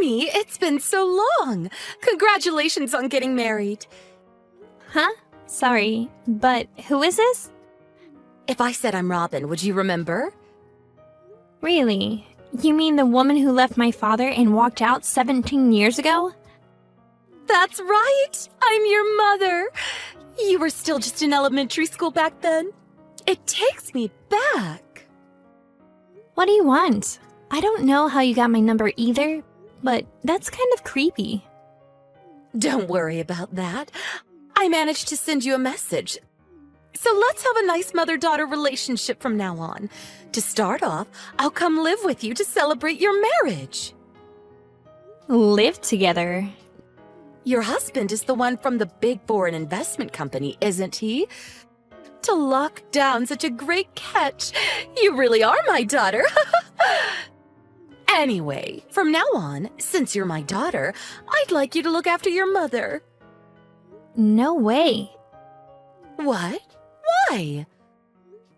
Amy, it's been so long. Congratulations on getting married. Huh? Sorry, but who is this? If I said I'm Robin, would you remember? Really? You mean the woman who left my father and walked out 17 years ago? That's right! I'm your mother! You were still just in elementary school back then. It takes me back. What do you want? I don't know how you got my number either, but that's kind of creepy. Don't worry about that. I managed to send you a message. So let's have a nice mother-daughter relationship from now on. To start off, I'll come live with you to celebrate your marriage. Live together? Your husband is the one from the big foreign investment company, isn't he? To lock down such a great catch. You really are my daughter. Anyway, from now on, since you're my daughter, I'd like you to look after your mother. No way. What? Why?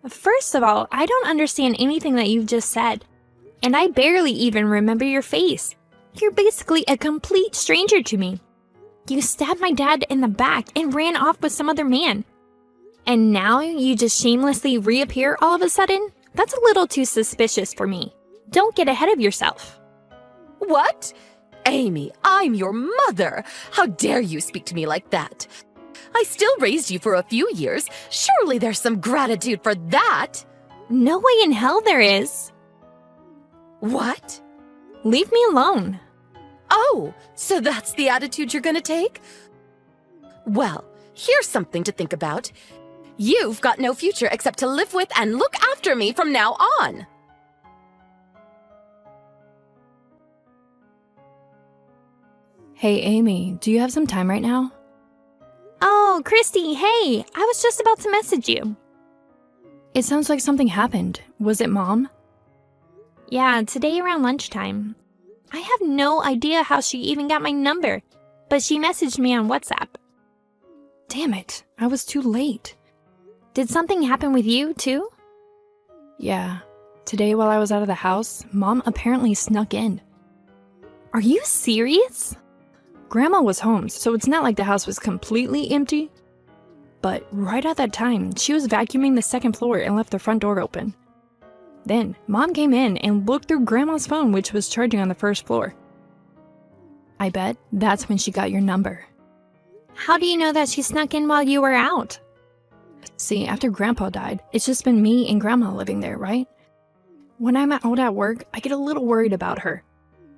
First of all, I don't understand anything that you've just said. And I barely even remember your face. You're basically a complete stranger to me. You stabbed my dad in the back and ran off with some other man. And now you just shamelessly reappear all of a sudden? That's a little too suspicious for me. Don't get ahead of yourself. What? Amy, I'm your mother. How dare you speak to me like that? I still raised you for a few years. Surely there's some gratitude for that. No way in hell there is. What? Leave me alone. Oh, so that's the attitude you're gonna take? Well, here's something to think about. You've got no future except to live with and look after me from now on. Hey, Amy, do you have some time right now? Oh, Christy, hey! I was just about to message you. It sounds like something happened. Was it Mom? Yeah, today around lunchtime. I have no idea how she even got my number, but she messaged me on WhatsApp. Damn it, I was too late. Did something happen with you, too? Yeah, today while I was out of the house, Mom apparently snuck in. Are you serious? Grandma was home, so it's not like the house was completely empty. But right at that time, she was vacuuming the second floor and left the front door open. Then, Mom came in and looked through Grandma's phone, which was charging on the first floor. I bet that's when she got your number. How do you know that she snuck in while you were out? See, after Grandpa died, it's just been me and Grandma living there, right? When I'm out at work, I get a little worried about her.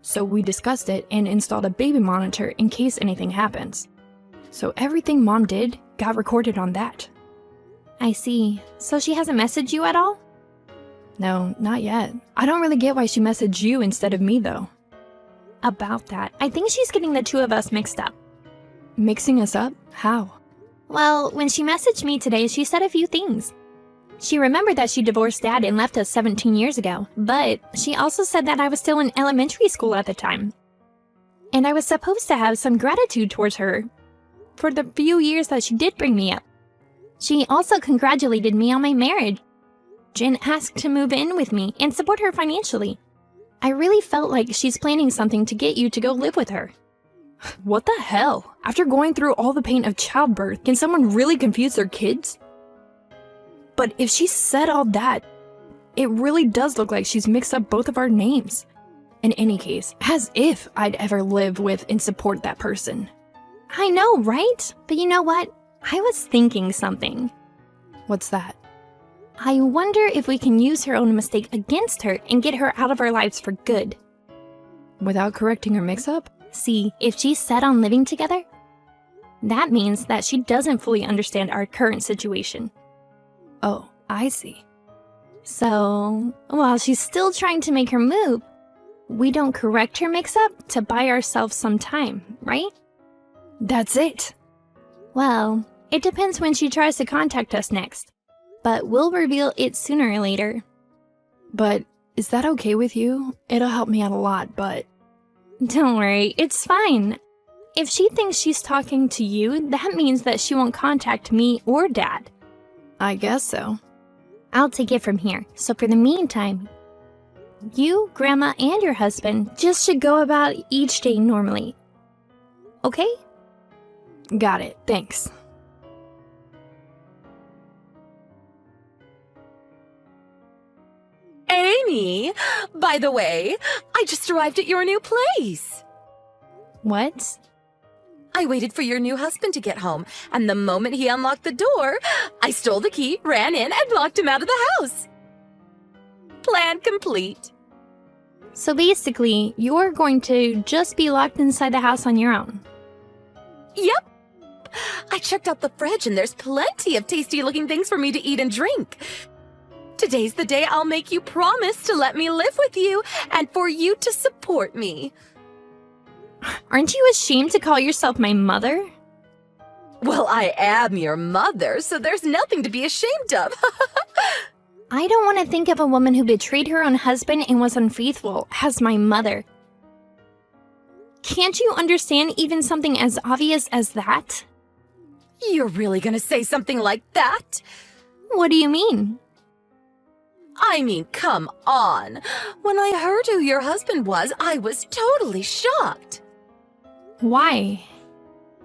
So we discussed it and installed a baby monitor in case anything happens. So everything Mom did got recorded on that. I see. So she hasn't messaged you at all? No, not yet. I don't really get why she messaged you instead of me, though. About that, I think she's getting the two of us mixed up. Mixing us up? How? Well, when she messaged me today, she said a few things. She remembered that she divorced Dad and left us 17 years ago, but she also said that I was still in elementary school at the time. And I was supposed to have some gratitude towards her for the few years that she did bring me up. She also congratulated me on my marriage and asked to move in with me and support her financially. I really felt like she's planning something to get you to go live with her. What the hell? After going through all the pain of childbirth, can someone really confuse their kids? But if she said all that, it really does look like she's mixed up both of our names. In any case, as if I'd ever live with and support that person. I know, right? But you know what? I was thinking something. What's that? I wonder if we can use her own mistake against her and get her out of our lives for good. Without correcting her mix-up? See, if she's set on living together, that means that she doesn't fully understand our current situation. Oh, I see. So, while she's still trying to make her move, we don't correct her mix-up to buy ourselves some time, right? That's it. Well, it depends when she tries to contact us next. But we'll reveal it sooner or later. But is that okay with you? It'll help me out a lot, but... Don't worry, it's fine. If she thinks she's talking to you, that means that she won't contact me or Dad. I guess so. I'll take it from here. So for the meantime... you, Grandma, and your husband just should go about each day normally. Okay? Got it, thanks. Amy, by the way, I just arrived at your new place. What? I waited for your new husband to get home, and the moment he unlocked the door, I stole the key, ran in, and locked him out of the house. Plan complete. So basically, you're going to just be locked inside the house on your own. Yep. I checked out the fridge, and there's plenty of tasty-looking things for me to eat and drink. Today's the day I'll make you promise to let me live with you and for you to support me. Aren't you ashamed to call yourself my mother? Well, I am your mother, so there's nothing to be ashamed of. I don't want to think of a woman who betrayed her own husband and was unfaithful as my mother. Can't you understand even something as obvious as that? You're really gonna say something like that? What do you mean? I mean, come on. When I heard who your husband was, I was totally shocked. Why?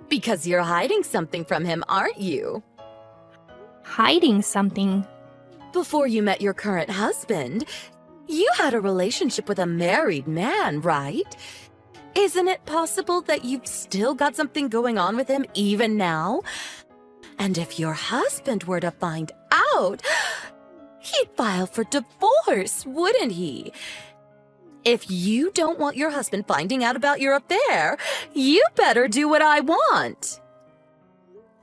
Because you're hiding something from him, aren't you? Hiding something? Before you met your current husband, you had a relationship with a married man, right? Isn't it possible that you've still got something going on with him even now? And if your husband were to find out, he'd file for divorce, wouldn't he? If you don't want your husband finding out about your affair, you better do what I want.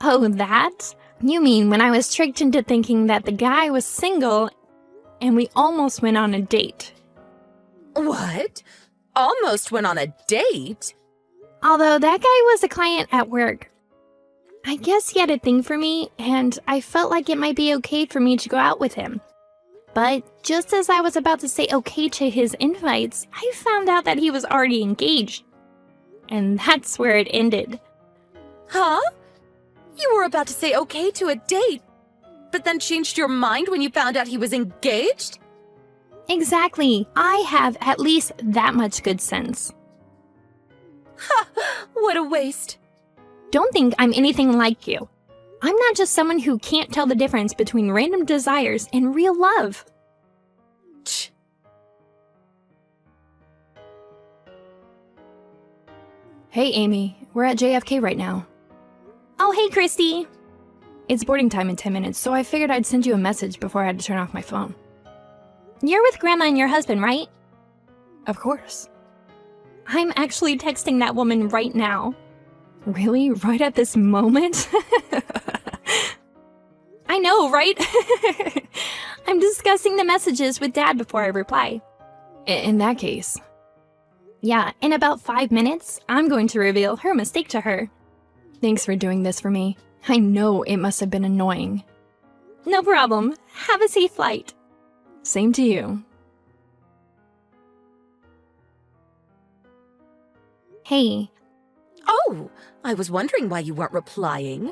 Oh, that? You mean when I was tricked into thinking that the guy was single and we almost went on a date? What? Almost went on a date? Although that guy was a client at work. I guess he had a thing for me, and I felt like it might be okay for me to go out with him. But just as I was about to say okay to his invites, I found out that he was already engaged. And that's where it ended. Huh? You were about to say okay to a date, but then changed your mind when you found out he was engaged? Exactly. I have at least that much good sense. Ha! What a waste. Don't think I'm anything like you. I'm not just someone who can't tell the difference between random desires and real love. Ch. Hey, Amy, we're at JFK right now. Oh, hey, Christy. It's boarding time in 10 minutes, so I figured I'd send you a message before I had to turn off my phone. You're with Grandma and your husband, right? Of course. I'm actually texting that woman right now. Really? Right at this moment? I know, right? I'm discussing the messages with Dad before I reply. In that case. Yeah, in about 5 minutes, I'm going to reveal her mistake to her. Thanks for doing this for me. I know it must have been annoying. No problem. Have a safe flight. Same to you. Hey, Oh, I was wondering why you weren't replying.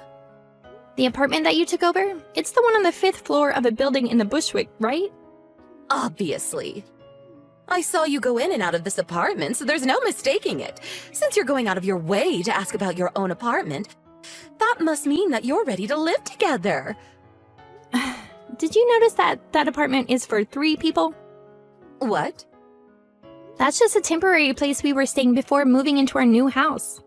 the apartment that you took over? It's the one on the 5th floor of a building in the Bushwick, right? Obviously. I saw you go in and out of this apartment, so there's no mistaking it. Since you're going out of your way to ask about your own apartment, that must mean that you're ready to live together. Did you notice that that apartment is for 3 people? What? That's just a temporary place we were staying before moving into our new house.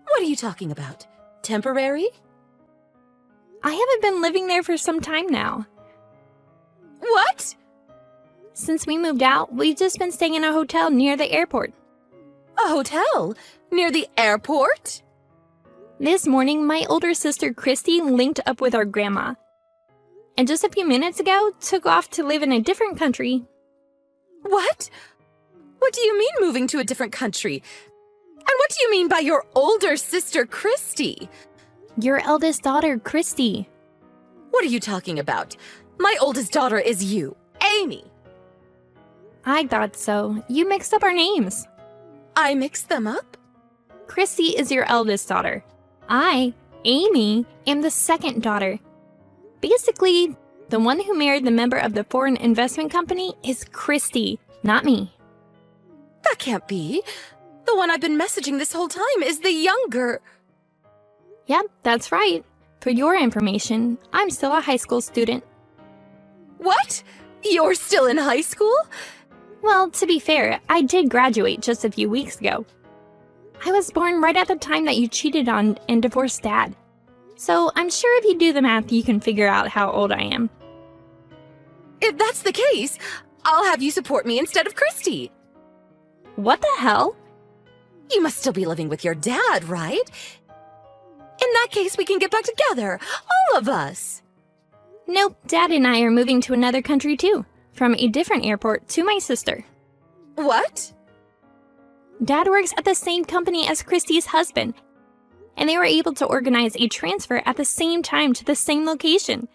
What are you talking about? Temporary? I haven't been living there for some time now. What? Since we moved out, we've just been staying in a hotel near the airport. A hotel? Near the airport? This morning, my older sister Christy linked up with our grandma. And just a few minutes ago, took off to live in a different country. What? What do you mean moving to a different country? And what do you mean by your older sister, Christy? Your eldest daughter, Christy. What are you talking about? My oldest daughter is you, Amy. I thought so. You mixed up our names. I mixed them up? Christy is your eldest daughter. I, Amy, am the second daughter. Basically, the one who married the member of the foreign investment company is Christy, Not me. That can't be. The one I've been messaging this whole time is the younger. Yep, that's right. For your information, I'm still a high school student. What? You're still in high school? Well, to be fair, I did graduate just a few weeks ago. I was born right at the time that you cheated on and divorced Dad. So I'm sure if you do the math, you can figure out how old I am. If that's the case, I'll have you support me instead of Christy. What the hell? You must still be living with your dad, right? In that case, we can get back together, all of us. Nope, Dad and I are moving to another country too. From a different airport to my sister. What? Dad works at the same company as Christy's husband, and they were able to organize a transfer at the same time to the same location.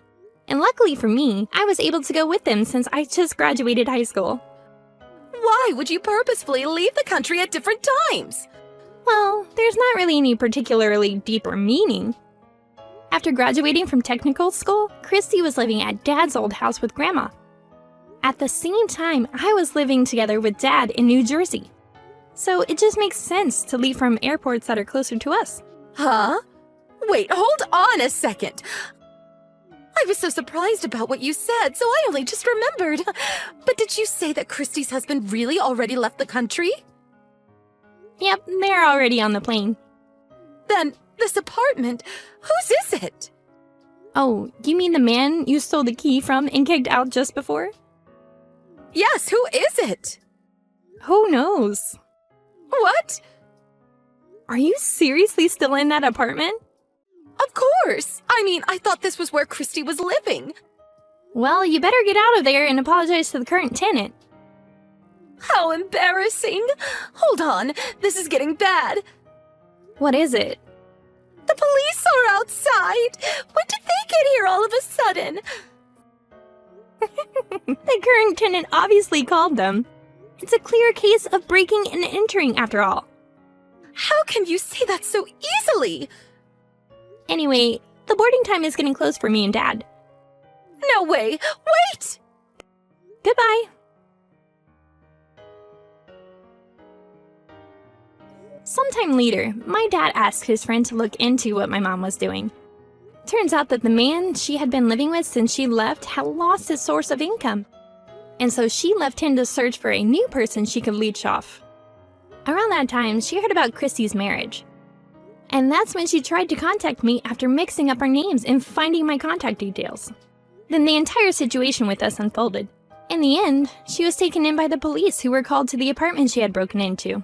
And luckily for me, I was able to go with them since I just graduated high school. Why would you purposefully leave the country at different times? Well, there's not really any particularly deeper meaning. After graduating from technical school, Christy was living at Dad's old house with Grandma. At the same time, I was living together with Dad in New Jersey. So it just makes sense to leave from airports that are closer to us. Huh? Wait, hold on a second. I was so surprised about what you said, so I only just remembered. But did you say that Christy's husband really already left the country? Yep, they're already on the plane. Then, this apartment, whose is it? Oh, you mean the man you stole the key from and kicked out just before? Yes, who is it? Who knows? What? Are you seriously still in that apartment? Of course. I mean, I thought this was where Christy was living. Well, you better get out of there and apologize to the current tenant. How embarrassing. Hold on, this is getting bad. What is it? The police are outside. When did they get here all of a sudden? The current tenant obviously called them. It's a clear case of breaking and entering after all. How can you say that so easily? Anyway, the boarding time is getting close for me and Dad. No way. Wait! Goodbye. Sometime later, my dad asked his friend to look into what my mom was doing. Turns out that the man she had been living with since she left had lost his source of income. And so she left him to search for a new person she could leech off. Around that time, she heard about Christy's marriage. And that's when she tried to contact me after mixing up our names and finding my contact details. Then the entire situation with us unfolded. In the end, she was taken in by the police who were called to the apartment she had broken into.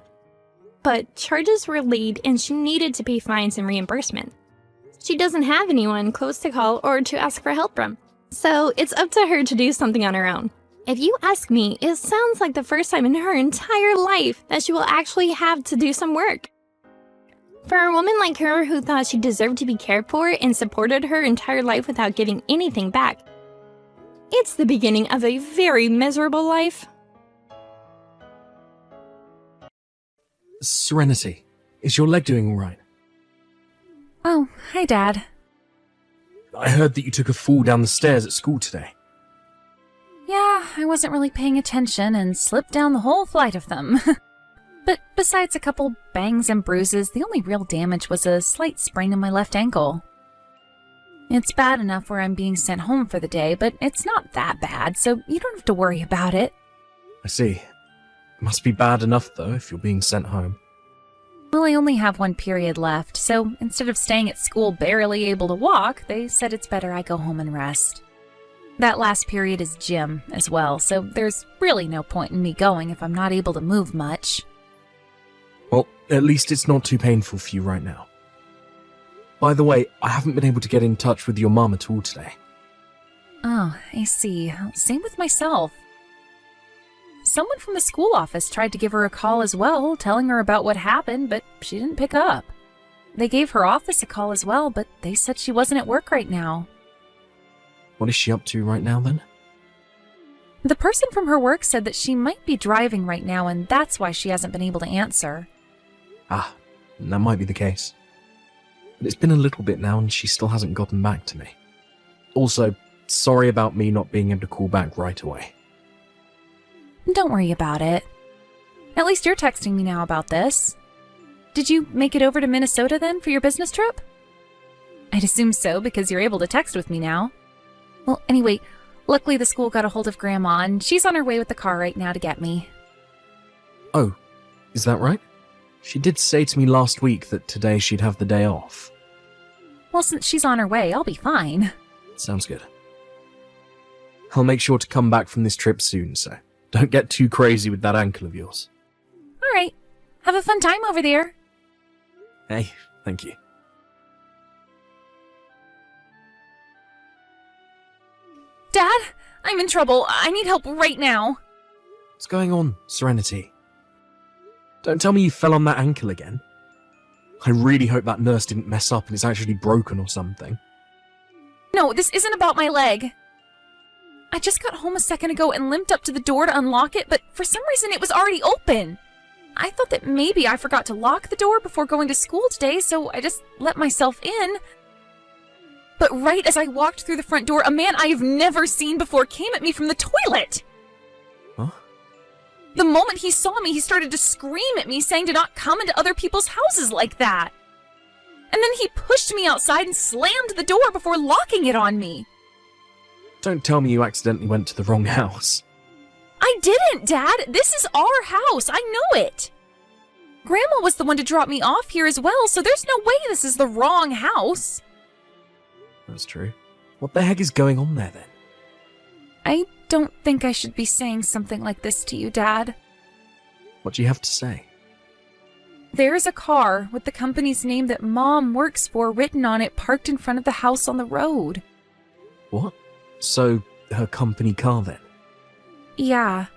But charges were laid and she needed to pay fines and reimbursement. She doesn't have anyone close to call or to ask for help from. So it's up to her to do something on her own. If you ask me, it sounds like the first time in her entire life that she will actually have to do some work. For a woman like her who thought she deserved to be cared for and supported her entire life without giving anything back, it's the beginning of a very miserable life. Serenity, is your leg doing all right? Oh, hi, Dad. I heard that you took a fall down the stairs at school today. Yeah, I wasn't really paying attention and slipped down the whole flight of them. But besides a couple bangs and bruises, the only real damage was a slight sprain in my left ankle. It's bad enough where I'm being sent home for the day, but it's not that bad, so you don't have to worry about it. I see. Must be bad enough, though, if you're being sent home. Well, I only have one period left, so instead of staying at school barely able to walk, they said it's better I go home and rest. That last period is gym as well, so there's really no point in me going if I'm not able to move much. Well, at least it's not too painful for you right now. By the way, I haven't been able to get in touch with your mum at all today. Oh, I see. Same with myself. Someone from the school office tried to give her a call as well, telling her about what happened, but she didn't pick up. They gave her office a call as well, but they said she wasn't at work right now. What is she up to right now, then? The person from her work said that she might be driving right now, and that's why she hasn't been able to answer. Ah, that might be the case. But it's been a little bit now, and she still hasn't gotten back to me. Also, sorry about me not being able to call back right away. Don't worry about it. At least you're texting me now about this. Did you make it over to Minnesota then for your business trip? I'd assume so because you're able to text with me now. Well, anyway, luckily the school got a hold of Grandma and she's on her way with the car right now to get me. Oh, is that right? She did say to me last week that today she'd have the day off. Well, since she's on her way, I'll be fine. Sounds good. I'll make sure to come back from this trip soon, so don't get too crazy with that ankle of yours. All right. Have a fun time over there. Hey, thank you. Dad, I'm in trouble. I need help right now. What's going on, Serenity? Don't tell me you fell on that ankle again. I really hope that nurse didn't mess up and it's actually broken or something. No, this isn't about my leg. I just got home a second ago and limped up to the door to unlock it, but for some reason it was already open. I thought that maybe I forgot to lock the door before going to school today, so I just let myself in. But right as I walked through the front door, a man I have never seen before came at me from the toilet. Huh? The moment he saw me, he started to scream at me, saying to not come into other people's houses like that. And then he pushed me outside and slammed the door before locking it on me. Don't tell me you accidentally went to the wrong house. I didn't, Dad. This is our house. I know it. Grandma was the one to drop me off here as well, so there's no way this is the wrong house. That's true. What the heck is going on there then? I don't think I should be saying something like this to you, Dad. What do you have to say? There's a car with the company's name that Mom works for written on it parked in front of the house on the road. What? So, her company car then? Yeah.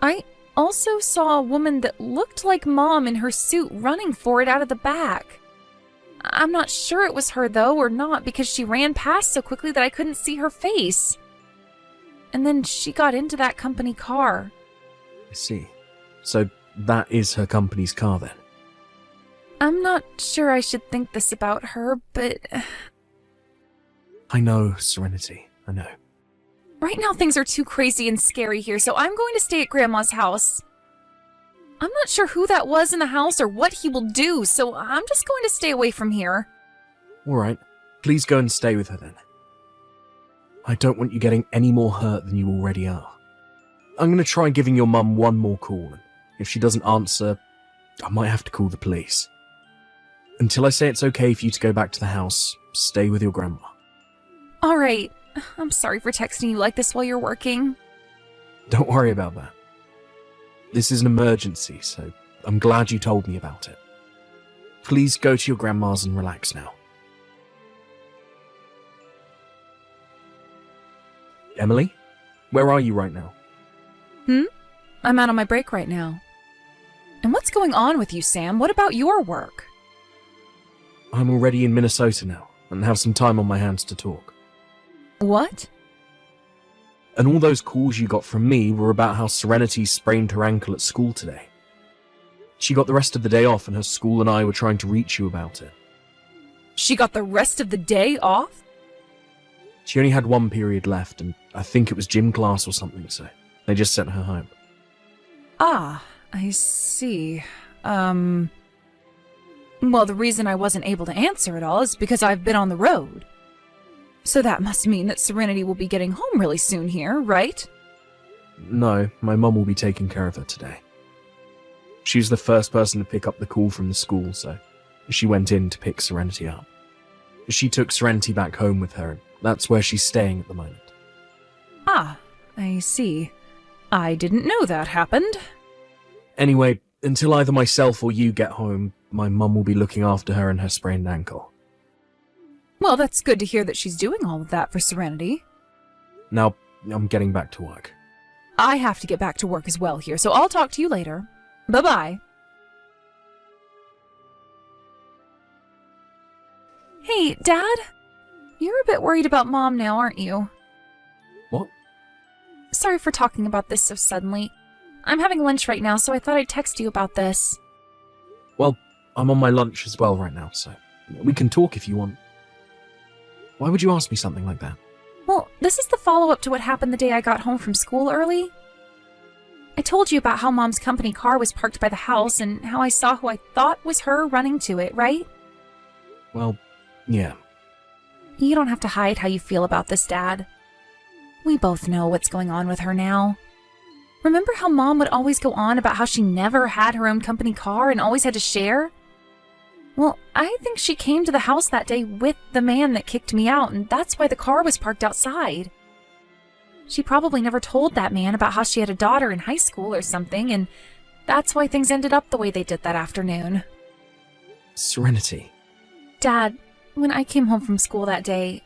I also saw a woman that looked like Mom in her suit running for it out of the back. I'm not sure it was her, though, or not, because she ran past so quickly that I couldn't see her face. And then she got into that company car. I see. So, that is her company's car then? I'm not sure I should think this about her, but I know, Serenity. I know. right now things are too crazy and scary here, so I'm going to stay at Grandma's house. I'm not sure who that was in the house or what he will do, so I'm just going to stay away from here. Alright. Please go and stay with her then. I don't want you getting any more hurt than you already are. I'm going to try giving your mum one more call, and if she doesn't answer, I might have to call the police. Until I say it's okay for you to go back to the house, stay with your grandma. Alright, I'm sorry for texting you like this while you're working. Don't worry about that. This is an emergency, so I'm glad you told me about it. Please go to your grandma's and relax now. Emily, where are you right now? I'm out on my break right now. And what's going on with you, Sam? What about your work? I'm already in Minnesota now, and have some time on my hands to talk. What? And all those calls you got from me were about how Serenity sprained her ankle at school today. She got the rest of the day off, and her school and I were trying to reach you about it. She got the rest of the day off? She only had one period left, and I think it was gym class or something, so they just sent her home. Ah, I see. Well, the reason I wasn't able to answer it all is because I've been on the road. So that must mean that Serenity will be getting home really soon here, right? No, my mum will be taking care of her today. She was the first person to pick up the call from the school, so she went in to pick Serenity up. She took Serenity back home with her, and that's where she's staying at the moment. Ah, I see. I didn't know that happened. Anyway, until either myself or you get home, my mum will be looking after her and her sprained ankle. Well, that's good to hear that she's doing all of that for Serenity. Now, I'm getting back to work. I have to get back to work as well here, so I'll talk to you later. Bye-bye. Hey, Dad? You're a bit worried about Mom now, aren't you? What? Sorry for talking about this so suddenly. I'm having lunch right now, so I thought I'd text you about this. Well, I'm on my lunch as well right now, so we can talk if you want. Why would you ask me something like that? Well, this is the follow-up to what happened the day I got home from school early. I told you about how Mom's company car was parked by the house and how I saw who I thought was her running to it, right? Well, yeah. You don't have to hide how you feel about this, Dad. We both know what's going on with her now. Remember how Mom would always go on about how she never had her own company car and always had to share? Well, I think she came to the house that day with the man that kicked me out, and that's why the car was parked outside. She probably never told that man about how she had a daughter in high school or something, and that's why things ended up the way they did that afternoon. Serenity. Dad, when I came home from school that day,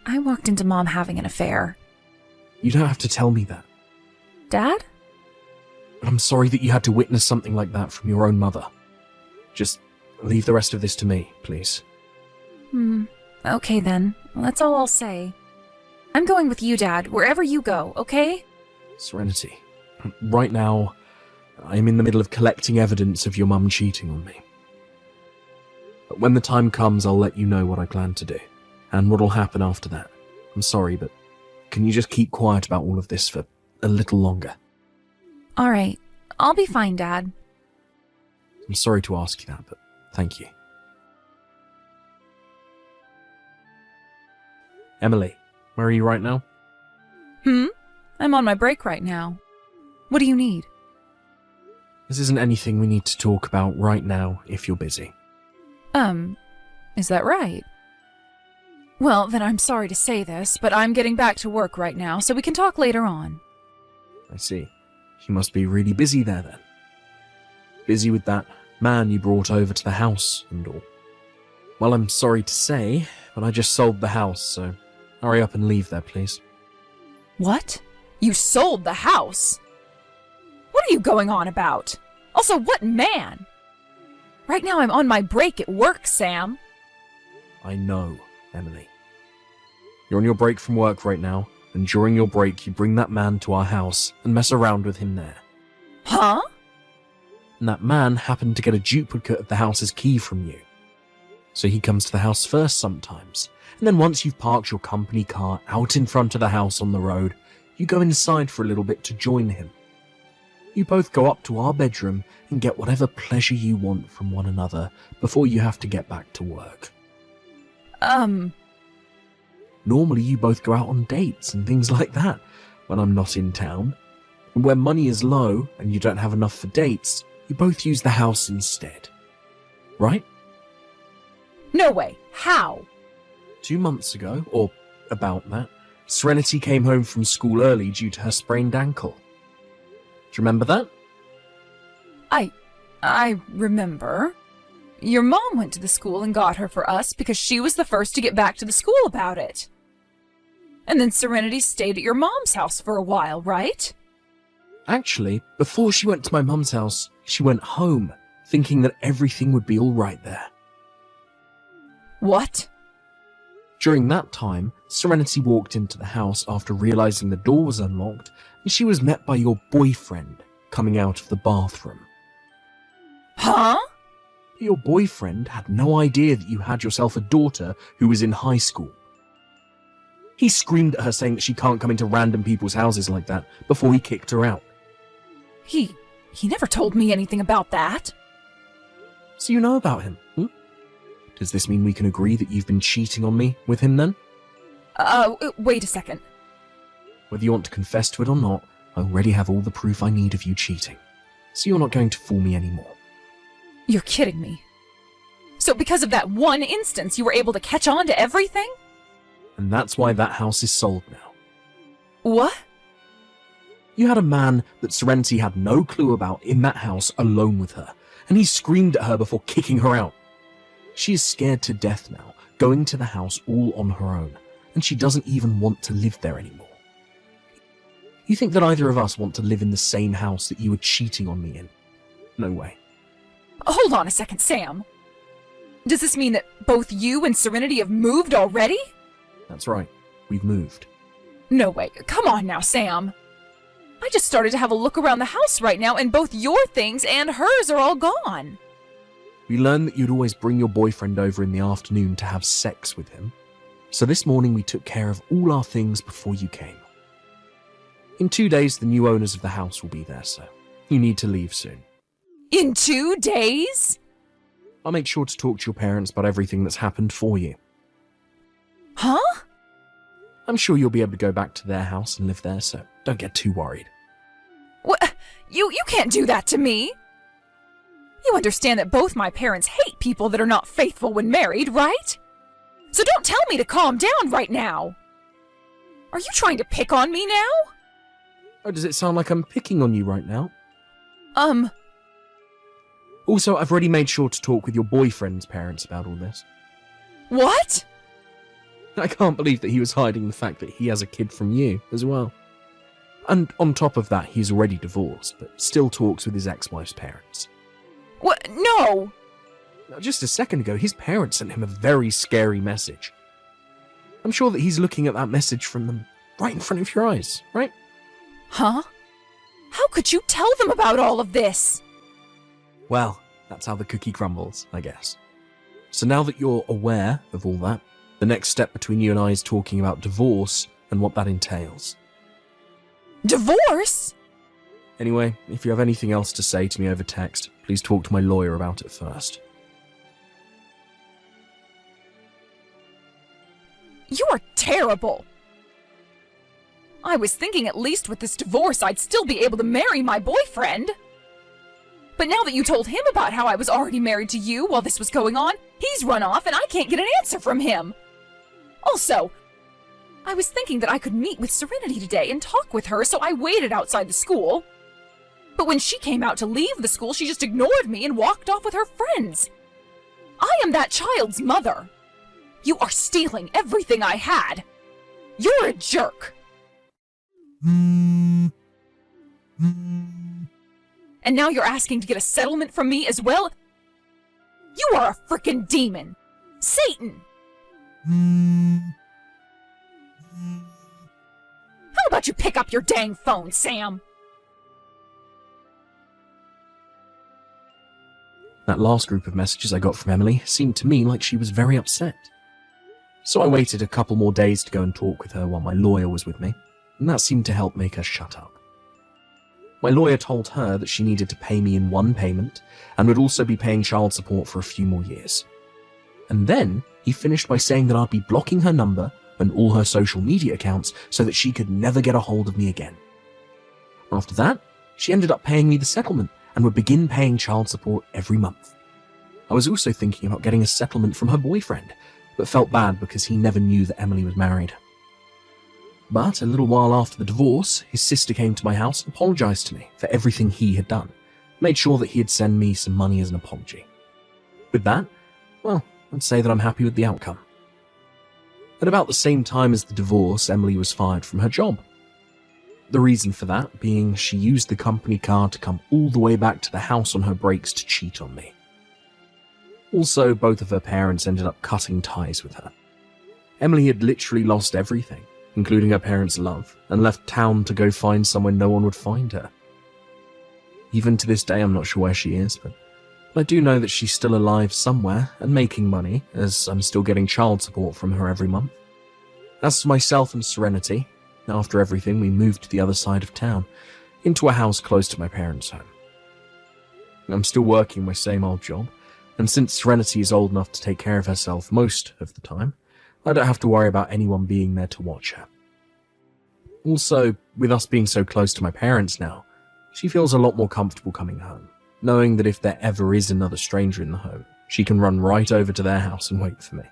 I walked into Mom having an affair. You don't have to tell me that. Dad? But I'm sorry that you had to witness something like that from your own mother. Just leave the rest of this to me, please. Okay then. Well, that's all I'll say. I'm going with you, Dad, wherever you go, okay? Serenity. Right now, I'm in the middle of collecting evidence of your mum cheating on me. But when the time comes, I'll let you know what I plan to do, and what'll happen after that. I'm sorry, but can you just keep quiet about all of this for a little longer? All right. I'll be fine, Dad. I'm sorry to ask you that, but thank you. Emily, where are you right now? I'm on my break right now. What do you need? This isn't anything we need to talk about right now if you're busy. Is that right? Well, then I'm sorry to say this, but I'm getting back to work right now, so we can talk later on. I see. You must be really busy there then. Busy with that man you brought over to the house and all. Well, I'm sorry to say, but I just sold the house, so hurry up and leave there, please. What? You sold the house? What are you going on about? Also, what man? Right now I'm on my break at work, Sam. I know, Emily. You're on your break from work right now, and during your break you bring that man to our house and mess around with him there. Huh? And that man happened to get a duplicate of the house's key from you. So he comes to the house first sometimes, and then once you've parked your company car out in front of the house on the road, you go inside for a little bit to join him. You both go up to our bedroom and get whatever pleasure you want from one another before you have to get back to work. Normally you both go out on dates and things like that when I'm not in town. And when money is low and you don't have enough for dates, you both use the house instead. Right? No way. How? 2 months ago, or about that, Serenity came home from school early due to her sprained ankle. Do you remember that? I remember. Your mom went to the school and got her for us because she was the first to get back to the school about it. And then Serenity stayed at your mom's house for a while, right? Actually, before she went to my mum's house, she went home, thinking that everything would be all right there. What? During that time, Serenity walked into the house after realizing the door was unlocked, and she was met by your boyfriend coming out of the bathroom. Huh? Your boyfriend had no idea that you had yourself a daughter who was in high school. He screamed at her saying that she can't come into random people's houses like that before he kicked her out. He never told me anything about that. So you know about him, Does this mean we can agree that you've been cheating on me with him then? Wait a second. Whether you want to confess to it or not, I already have all the proof I need of you cheating. So you're not going to fool me anymore. You're kidding me. So because of that one instance, you were able to catch on to everything? And that's why that house is sold now. What? You had a man that Serenity had no clue about in that house alone with her, and he screamed at her before kicking her out. She is scared to death now, going to the house all on her own, and she doesn't even want to live there anymore. You think that either of us want to live in the same house that you were cheating on me in? No way. Hold on a second, Sam. Does this mean that both you and Serenity have moved already? That's right. We've moved. No way. Come on now, Sam. I just started to have a look around the house right now, and both your things and hers are all gone. We learned that you'd always bring your boyfriend over in the afternoon to have sex with him. So this morning we took care of all our things before you came. In 2 days, the new owners of the house will be there, so you need to leave soon. In 2 days? I'll make sure to talk to your parents about everything that's happened for you. Huh? I'm sure you'll be able to go back to their house and live there, so don't get too worried. What? You can't do that to me! You understand that both my parents hate people that are not faithful when married, right? So don't tell me to calm down right now! Are you trying to pick on me now? Oh, does it sound like I'm picking on you right now? Also, I've already made sure to talk with your boyfriend's parents about all this. What? I can't believe that he was hiding the fact that he has a kid from you as well. And on top of that, he's already divorced, but still talks with his ex-wife's parents. What? No! Now, just a second ago, his parents sent him a very scary message. I'm sure that he's looking at that message from them right in front of your eyes, right? Huh? How could you tell them about all of this? Well, that's how the cookie crumbles, I guess. So now that you're aware of all that, the next step between you and I is talking about divorce and what that entails. Divorce? Anyway, if you have anything else to say to me over text, please talk to my lawyer about it first. You are terrible! I was thinking at least with this divorce I'd still be able to marry my boyfriend. But now that you told him about how I was already married to you while this was going on, he's run off and I can't get an answer from him. Also, I was thinking that I could meet with Serenity today and talk with her, so I waited outside the school. But when she came out to leave the school, she just ignored me and walked off with her friends. I am that child's mother. You are stealing everything I had. You're a jerk. And now you're asking to get a settlement from me as well? You are a frickin' demon. Satan! How about you pick up your dang phone, Sam? That last group of messages I got from Emily seemed to me like she was very upset. So I waited a couple more days to go and talk with her while my lawyer was with me, and that seemed to help make her shut up. My lawyer told her that she needed to pay me in one payment and would also be paying child support for a few more years. And then he finished by saying that I'd be blocking her number and all her social media accounts so that she could never get a hold of me again. After that, she ended up paying me the settlement and would begin paying child support every month. I was also thinking about getting a settlement from her boyfriend, but felt bad because he never knew that Emily was married. But a little while after the divorce, his sister came to my house and apologized to me for everything he had done, made sure that he'd send me some money as an apology. With that, well, I'd say that I'm happy with the outcome. At about the same time as the divorce, Emily was fired from her job. The reason for that being she used the company car to come all the way back to the house on her breaks to cheat on me. Also, both of her parents ended up cutting ties with her. Emily had literally lost everything, including her parents' love, and left town to go find somewhere no one would find her. Even to this day, I'm not sure where she is, but I do know that she's still alive somewhere and making money, as I'm still getting child support from her every month. As for myself and Serenity, after everything, we moved to the other side of town, into a house close to my parents' home. I'm still working my same old job, and since Serenity is old enough to take care of herself most of the time, I don't have to worry about anyone being there to watch her. Also, with us being so close to my parents now, she feels a lot more comfortable coming home, knowing that if there ever is another stranger in the home, she can run right over to their house and wait for me.